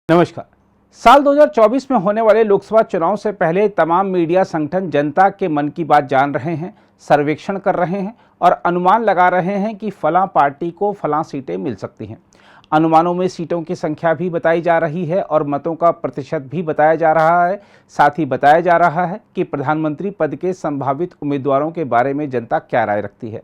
नमस्कार। साल 2024 में होने वाले लोकसभा चुनाव से पहले तमाम मीडिया संगठन जनता के मन की बात जान रहे हैं, सर्वेक्षण कर रहे हैं और अनुमान लगा रहे हैं कि फलां पार्टी को फलां सीटें मिल सकती हैं। अनुमानों में सीटों की संख्या भी बताई जा रही है और मतों का प्रतिशत भी बताया जा रहा है। साथ ही बताया जा रहा है कि प्रधानमंत्री पद के संभावित उम्मीदवारों के बारे में जनता क्या राय रखती है।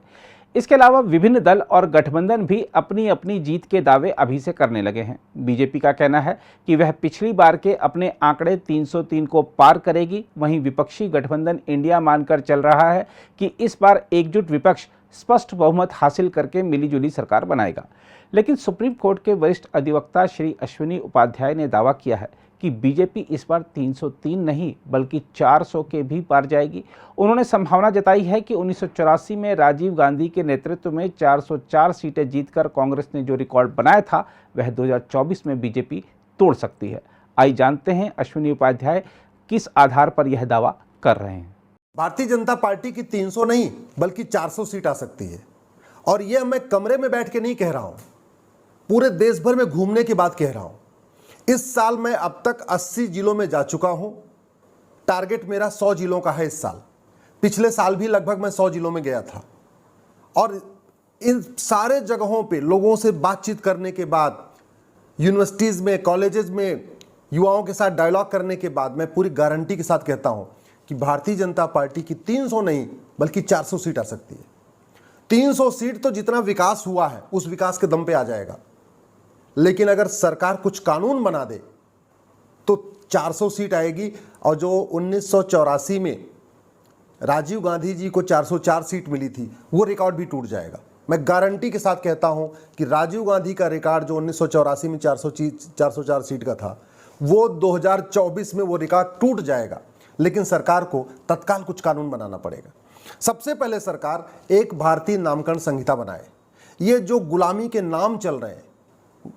इसके अलावा विभिन्न दल और गठबंधन भी अपनी अपनी जीत के दावे अभी से करने लगे हैं। बीजेपी का कहना है कि वह पिछली बार के अपने आंकड़े 303 को पार करेगी। वहीं विपक्षी गठबंधन इंडिया मानकर चल रहा है कि इस बार एकजुट विपक्ष स्पष्ट बहुमत हासिल करके मिलीजुली सरकार बनाएगा। लेकिन सुप्रीम कोर्ट के वरिष्ठ अधिवक्ता श्री अश्विनी उपाध्याय ने दावा किया है कि बीजेपी इस बार 303 नहीं बल्कि 400 के भी पार जाएगी। उन्होंने संभावना जताई है कि 1984 में राजीव गांधी के नेतृत्व में 404 सीटें जीतकर कांग्रेस ने जो रिकॉर्ड बनाया था वह 2024 में बीजेपी तोड़ सकती है। आइए जानते हैं अश्विनी उपाध्याय किस आधार पर यह दावा कर रहे हैं। भारतीय जनता पार्टी की 300 नहीं बल्कि 400 सीट आ सकती है और यह मैं कमरे में बैठ के नहीं कह रहा हूं, पूरे देश भर में घूमने की बात कह रहा हूं। इस साल मैं अब तक 80 जिलों में जा चुका हूं। टारगेट मेरा 100 जिलों का है इस साल। पिछले साल भी लगभग मैं 100 जिलों में गया था और इन सारे जगहों पे लोगों से बातचीत करने के बाद, यूनिवर्सिटीज में, कॉलेजेस में युवाओं के साथ डायलॉग करने के बाद मैं पूरी गारंटी के साथ कहता हूं कि भारतीय जनता पार्टी की 300 नहीं बल्कि 400 सीट आ सकती है। 300 सीट तो जितना विकास हुआ है उस विकास के दम पे आ जाएगा, लेकिन अगर सरकार कुछ कानून बना दे तो 400 सीट आएगी। और जो 1984 में राजीव गांधी जी को 404 सीट मिली थी वो रिकॉर्ड भी टूट जाएगा। मैं गारंटी के साथ कहता हूं कि राजीव गांधी का रिकॉर्ड जो 1984 में 404 सीट का था वो 2024 में वो रिकॉर्ड टूट जाएगा। लेकिन सरकार को तत्काल कुछ कानून बनाना पड़ेगा। सबसे पहले सरकार एक भारतीय नामकरण संहिता बनाए। ये जो गुलामी के नाम चल रहे हैं,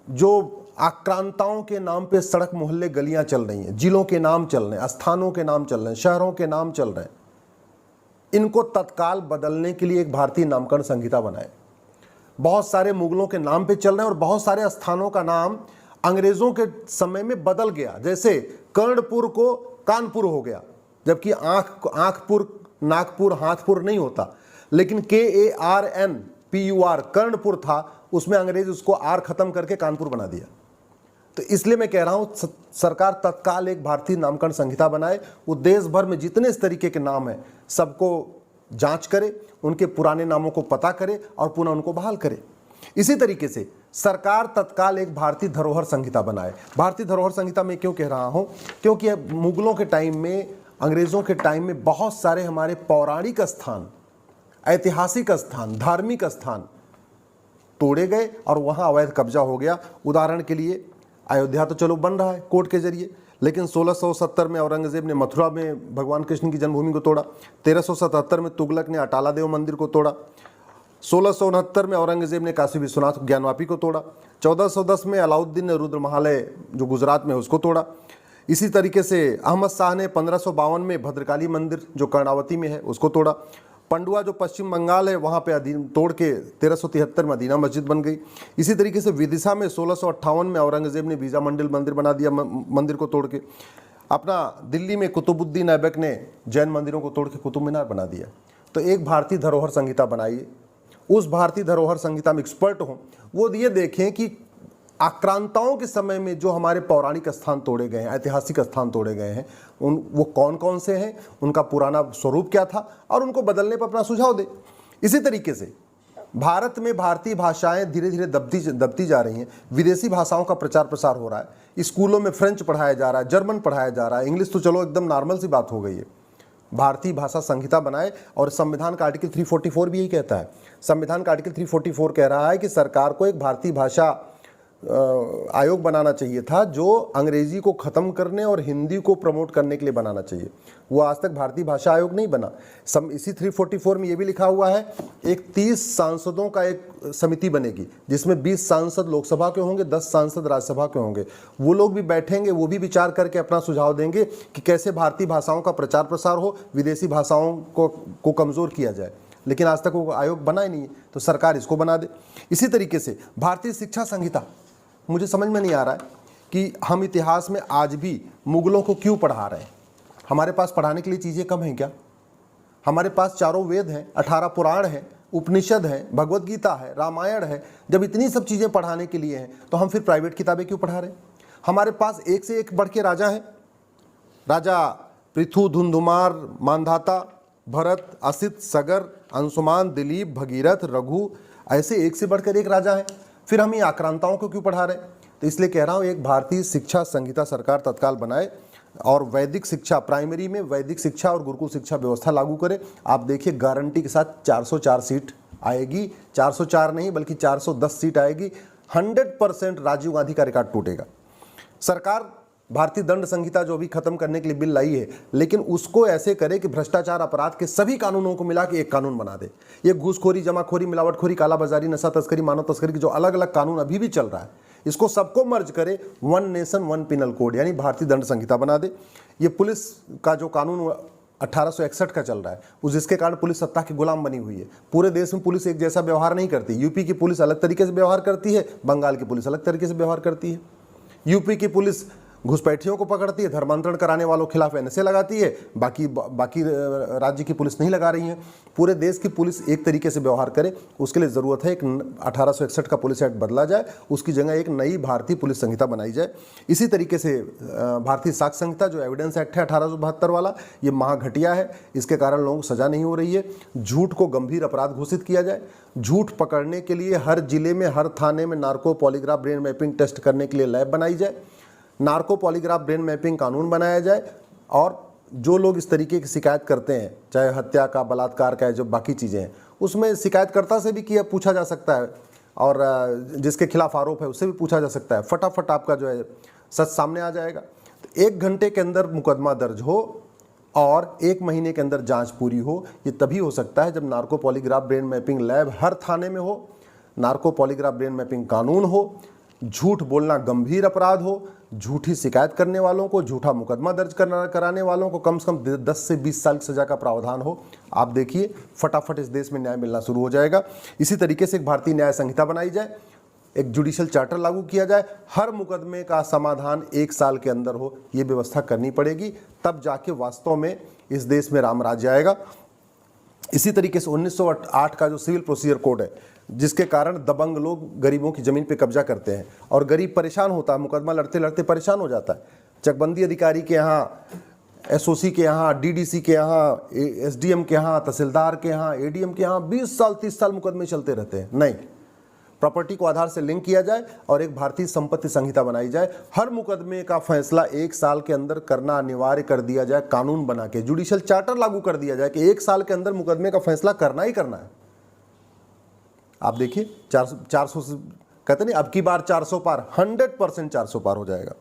जो आक्रांताओं के नाम पे सड़क मोहल्ले गलियां चल रही हैं, जिलों के नाम चल रहे हैं, स्थानों के नाम चल रहे हैं, शहरों के नाम चल रहे हैं, इनको तत्काल बदलने के लिए एक भारतीय नामकरण संहिता बनाए। बहुत सारे मुगलों के नाम पे चल रहे हैं और बहुत सारे स्थानों का नाम अंग्रेजों के समय में बदल गया। जैसे कर्णपुर को कानपुर हो गया, जबकि आंखपुर, नागपुर, हाथपुर नहीं होता, लेकिन KARNPUR कर्णपुर था, उसमें अंग्रेज उसको आर खत्म करके कानपुर बना दिया। तो इसलिए मैं कह रहा हूं सरकार तत्काल एक भारतीय नामकरण संहिता बनाए। वो देश भर में जितने इस तरीके के नाम हैं सबको जांच करे, उनके पुराने नामों को पता करे और पुनः उनको बहाल करे। इसी तरीके से सरकार तत्काल एक भारतीय धरोहर संहिता बनाए। भारतीय धरोहर संहिता में क्यों कह रहा हूं, क्योंकि मुगलों के टाइम में, अंग्रेजों के टाइम में बहुत सारे हमारे पौराणिक स्थान, ऐतिहासिक स्थान, धार्मिक स्थान तोड़े गए और वहां अवैध कब्जा हो गया। उदाहरण के लिए अयोध्या तो चलो बन रहा है कोर्ट के जरिए, लेकिन 1670 में औरंगजेब ने मथुरा में भगवान कृष्ण की जन्मभूमि को तोड़ा। 1377 में तुगलक ने अटाला देव मंदिर को तोड़ा। 1669 में औरंगजेब ने काशी विश्वनाथ ज्ञानवापी को तोड़ा। 1410 में अलाउद्दीन ने रुद्रमहालय जो गुजरात में उसको तोड़ा। इसी तरीके से अहमद शाह ने 1552 में भद्रकाली मंदिर जो कर्णावती में है उसको तोड़ा। पंडुआ जो पश्चिम बंगाल है वहाँ पे तोड़ के 1373 में मदीना मस्जिद बन गई। इसी तरीके से विदिशा में 1658 में औरंगजेब ने वीजा मंदिर बना दिया, मंदिर को तोड़ के। अपना दिल्ली में कुतुबुद्दीन ऐबक ने जैन मंदिरों को तोड़ के कुतुब मीनार बना दिया। तो एक भारतीय धरोहर संहिता बनाइए। उस भारतीय धरोहर संहिता में एक्सपर्ट हों, वो ये देखें कि आक्रांताओं के समय में जो हमारे पौराणिक स्थान तोड़े गए हैं, ऐतिहासिक स्थान तोड़े गए हैं, वो कौन कौन से हैं, उनका पुराना स्वरूप क्या था और उनको बदलने पर अपना सुझाव दे। इसी तरीके से भारत में भारतीय भाषाएं धीरे धीरे दबती जा रही हैं। विदेशी भाषाओं का प्रचार प्रसार हो रहा है। स्कूलों में फ्रेंच पढ़ाया जा रहा है, जर्मन पढ़ाया जा रहा है, इंग्लिश तो चलो एकदम नॉर्मल सी बात हो गई है। भारतीय भाषा संहिता बनाए और संविधान का आर्टिकल 344 भी यही कहता है। संविधान का आर्टिकल 344 कह रहा है कि सरकार को एक भारतीय भाषा आयोग बनाना चाहिए था जो अंग्रेजी को ख़त्म करने और हिंदी को प्रमोट करने के लिए बनाना चाहिए। वो आज तक भारतीय भाषा आयोग नहीं बना। इसी 344 में ये भी लिखा हुआ है एक 30 सांसदों का एक समिति बनेगी जिसमें 20 सांसद लोकसभा के होंगे, 10 सांसद राज्यसभा के होंगे। वो लोग भी बैठेंगे, वो भी विचार करके अपना सुझाव देंगे कि कैसे भारतीय भाषाओं का प्रचार प्रसार हो, विदेशी भाषाओं को कमज़ोर किया जाए। लेकिन आज तक वो आयोग बना ही नहीं है, तो सरकार इसको बना दे। इसी तरीके से भारतीय शिक्षा संहिता, मुझे समझ में नहीं आ रहा है कि हम इतिहास में आज भी मुगलों को क्यों पढ़ा रहे हैं। हमारे पास पढ़ाने के लिए चीज़ें कम हैं क्या? हमारे पास चारों वेद हैं, 18 पुराण हैं, उपनिषद है, भगवत गीता है, रामायण है। जब इतनी सब चीज़ें पढ़ाने के लिए हैं तो हम फिर प्राइवेट किताबें क्यों पढ़ा रहे हैं? हमारे पास एक से एक बढ़ के राजा हैं, राजा पृथु, धुंधुमार, मांधाता, भरत, असित, सगर, अंशुमान, दिलीप, भगीरथ, रघु, ऐसे एक से बढ़कर एक राजा है। फिर हम ये आक्रांताओं को क्यों पढ़ा रहे हैं? तो इसलिए कह रहा हूँ, एक भारतीय शिक्षा संहिता सरकार तत्काल बनाए और वैदिक शिक्षा, प्राइमरी में वैदिक शिक्षा और गुरुकुल शिक्षा व्यवस्था लागू करे। आप देखिए गारंटी के साथ 404 सीट आएगी, 404 नहीं बल्कि 410 सीट आएगी। 100% राजीव गांधी का रिकॉर्ड टूटेगा। सरकार भारतीय दंड संहिता जो भी खत्म करने के लिए बिल लाई है, लेकिन उसको ऐसे करे कि भ्रष्टाचार अपराध के सभी कानूनों को मिला के एक कानून बना दे। ये घूसखोरी, जमाखोरी, मिलावटखोरी, कालाबाजारी, नशा तस्करी, मानव तस्करी के जो अलग अलग कानून अभी भी चल रहा है, इसको सबको मर्ज करे, one nation one penal code यानी भारतीय दंड संहिता बना दे। ये पुलिस का जो कानून 1861 का चल रहा है, उस जिसके कारण पुलिस सत्ता की गुलाम बनी हुई है। पूरे देश में पुलिस एक जैसा व्यवहार नहीं करती। यूपी की पुलिस अलग तरीके से व्यवहार करती है, बंगाल की पुलिस अलग तरीके से व्यवहार करती है। यूपी की पुलिस घुसपैठियों को पकड़ती है, धर्मांतरण कराने वालों के खिलाफ एनएसए लगाती है, बाकी राज्य की पुलिस नहीं लगा रही है। पूरे देश की पुलिस एक तरीके से व्यवहार करे, उसके लिए ज़रूरत है एक 1861 का पुलिस एक्ट बदला जाए, उसकी जगह एक नई भारतीय पुलिस संहिता बनाई जाए। इसी तरीके से भारतीय साक्ष्य संहिता जो एविडेंस एक्ट है 1872 वाला, ये महाघटिया है, इसके कारण लोगों को सजा नहीं हो रही है। झूठ को गंभीर अपराध घोषित किया जाए। झूठ पकड़ने के लिए हर जिले में, हर थाने में narco polygraph brain mapping test करने के लिए लैब बनाई जाए। नार्को पॉलीग्राफ ब्रेन मैपिंग कानून बनाया जाए और जो लोग इस तरीके की शिकायत करते हैं, चाहे हत्या का, बलात्कार का, जो बाकी चीज़ें हैं, उसमें शिकायतकर्ता से भी किया पूछा जा सकता है और जिसके खिलाफ आरोप है उससे भी पूछा जा सकता है। फटाफट आपका जो है सच सामने आ जाएगा। तो 1 घंटे के अंदर मुकदमा दर्ज हो और 1 महीने के अंदर जांच पूरी हो। ये तभी हो सकता है जब narco polygraph brain mapping lab हर थाने में हो, नार्को पॉलीग्राफ ब्रेन मैपिंग कानून हो, झूठ बोलना गंभीर अपराध हो, झूठी शिकायत करने वालों को, झूठा मुकदमा दर्ज कराने वालों को कम से कम 10 से 20 साल की सजा का प्रावधान हो। आप देखिए फटाफट इस देश में न्याय मिलना शुरू हो जाएगा। इसी तरीके से एक भारतीय न्याय संहिता बनाई जाए, एक जुडिशियल चार्टर लागू किया जाए, हर मुकदमे का समाधान 1 साल के अंदर हो, ये व्यवस्था करनी पड़ेगी। तब जाके वास्तव में इस देश में राम राज्य आएगा। इसी तरीके से 1908 का जो सिविल प्रोसीजर कोड है, जिसके कारण दबंग लोग गरीबों की ज़मीन पे कब्जा करते हैं और गरीब परेशान होता है, मुकदमा लड़ते लड़ते परेशान हो जाता है। चकबंदी अधिकारी के यहाँ, एसओसी के यहाँ, डीडीसी के यहाँ, एसडीएम के यहाँ, तहसीलदार के यहाँ, एडीएम के यहाँ 20 साल 30 साल मुकदमे चलते रहते हैं। नहीं, प्रॉपर्टी को आधार से लिंक किया जाए और एक भारतीय संपत्ति संहिता बनाई जाए। हर मुकदमे का फैसला 1 साल के अंदर करना अनिवार्य कर दिया जाए, कानून बना के जुडिशियल चार्टर लागू कर दिया जाए कि 1 साल के अंदर मुकदमे का फैसला करना ही करना है। आप देखिए 400 कहते नहीं, अब की बार 400 पार, 100% 400 पार हो जाएगा।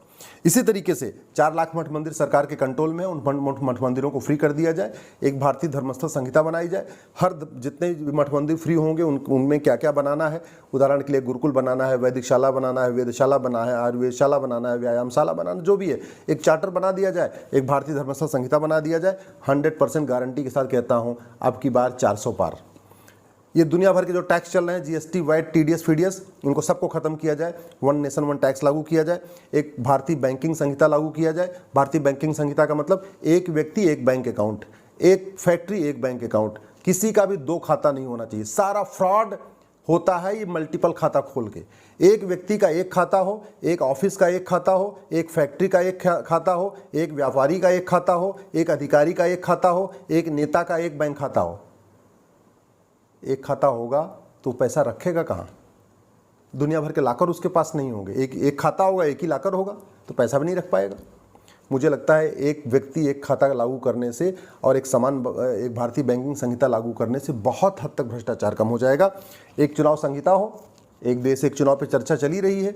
इसी तरीके से 4 लाख मठ मंदिर सरकार के कंट्रोल में, उन मठ मंदिरों को फ्री कर दिया जाए। एक भारतीय धर्मस्थल संहिता बनाई जाए। हर जितने भी मठ मंदिर फ्री होंगे उनमें क्या क्या बनाना है, उदाहरण के लिए गुरुकुल बनाना है, वैदिकशाला बनाना है, वेदशाला बनाना है, आयुर्वेदशाला बनाना है, व्यायामशाला बनाना, जो भी है एक चार्टर बना दिया जाए, एक भारतीय धर्मस्थल संहिता बना दिया जाए। 100% गारंटी के साथ कहता हूँ अब की बार 400 पार। ये दुनिया भर के जो टैक्स चल रहे हैं, जीएसटी, वैट, टीडीएस, फीडीएस, इनको सबको खत्म किया जाए। वन नेशन वन टैक्स लागू किया जाए। एक भारतीय बैंकिंग संहिता लागू किया जाए। भारतीय बैंकिंग संहिता का मतलब एक व्यक्ति एक बैंक अकाउंट, एक फैक्ट्री एक बैंक अकाउंट, किसी का भी 2 खाता नहीं होना चाहिए। सारा फ्रॉड होता है ये मल्टीपल खाता खोल के। एक व्यक्ति का एक खाता हो, एक ऑफिस का एक खाता हो, एक फैक्ट्री का एक खाता हो, एक व्यापारी का एक खाता हो, एक अधिकारी का एक खाता हो, एक नेता का एक बैंक खाता हो। एक खाता होगा तो पैसा रखेगा कहाँ? दुनिया भर के लाकर उसके पास नहीं होंगे। एक खाता होगा, एक ही लाकर होगा तो पैसा भी नहीं रख पाएगा। मुझे लगता है एक व्यक्ति एक खाता लागू करने से और एक भारतीय बैंकिंग संहिता लागू करने से बहुत हद तक भ्रष्टाचार कम हो जाएगा। एक चुनाव संहिता हो, एक देश एक चुनाव पे चर्चा चली रही है,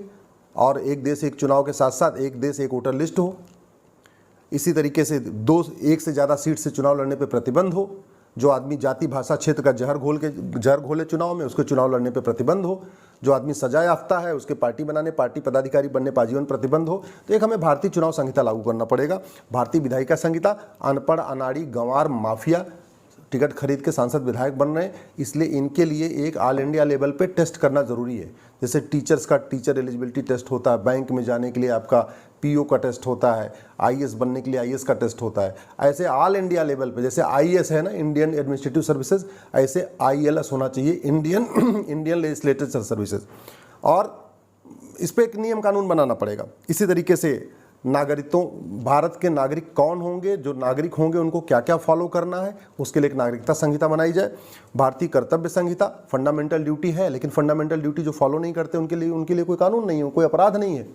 और एक देश एक चुनाव के साथ साथ एक देश एक वोटर लिस्ट हो। इसी तरीके से 1 से ज़्यादा सीट से चुनाव लड़ने पर प्रतिबंध हो। जो आदमी जाति भाषा क्षेत्र का जहर घोले चुनाव में, उसके चुनाव लड़ने पे प्रतिबंध हो। जो आदमी सजा याफ्ता है उसके पार्टी बनाने, पार्टी पदाधिकारी बनने पर आजीवन प्रतिबंध हो। तो एक हमें भारतीय चुनाव संहिता लागू करना पड़ेगा। भारतीय विधायिका संहिता, अनपढ़, अनाड़ी, गंवार, माफिया टिकट खरीद के सांसद विधायक बन रहे हैं, इसलिए इनके लिए एक ऑल इंडिया लेवल पे टेस्ट करना ज़रूरी है। जैसे टीचर्स का टीचर एलिजिबिलिटी टेस्ट होता है, बैंक में जाने के लिए आपका पीओ का टेस्ट होता है, आईएएस बनने के लिए आईएएस का टेस्ट होता है, ऐसे ऑल इंडिया लेवल पे जैसे आईएएस है ना, इंडियन एडमिनिस्ट्रेटिव सर्विसेज, ऐसे आईएलएस होना चाहिए, इंडियन लेजिस्लेटिव सर्विसेज। और इस पर एक नियम कानून बनाना पड़ेगा। इसी तरीके से नागरिकों, भारत के नागरिक कौन होंगे, जो नागरिक होंगे उनको क्या क्या फॉलो करना है, उसके लिए एक नागरिकता संहिता बनाई जाए। भारतीय कर्तव्य संहिता फंडामेंटल ड्यूटी है, लेकिन फंडामेंटल ड्यूटी जो फॉलो नहीं करते उनके लिए कोई कानून नहीं है, कोई अपराध नहीं है,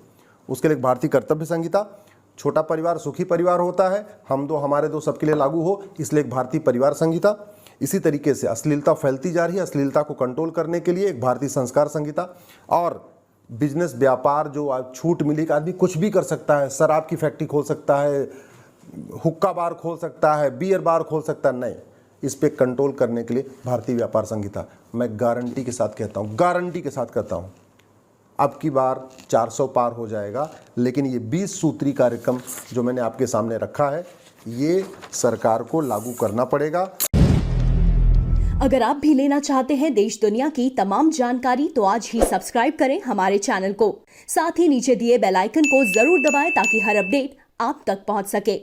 उसके लिए एक भारतीय कर्तव्य संहिता। छोटा परिवार सुखी परिवार होता है, हम दो हमारे दो सबके लिए लागू हो, इसलिए एक भारतीय परिवार संहिता। इसी तरीके से अश्लीलता फैलती जा रही है, अश्लीलता को कंट्रोल करने के लिए एक भारतीय संस्कार संहिता। और बिजनेस व्यापार जो आज छूट मिली कि आदमी कुछ भी कर सकता है, शराब की फैक्ट्री खोल सकता है, हुक्का बार खोल सकता है, बियर बार खोल सकता है, नहीं, इस पे कंट्रोल करने के लिए भारतीय व्यापार संहिता। मैं गारंटी के साथ कहता हूँ, गारंटी के साथ कहता हूँ, अब की बार 400 पार हो जाएगा। लेकिन ये 20 सूत्री कार्यक्रम जो मैंने आपके सामने रखा है, ये सरकार को लागू करना पड़ेगा। अगर आप भी लेना चाहते हैं देश दुनिया की तमाम जानकारी तो आज ही सब्सक्राइब करें हमारे चैनल को। साथ ही नीचे दिए बेल आइकन को जरूर दबाएं ताकि हर अपडेट आप तक पहुंच सके।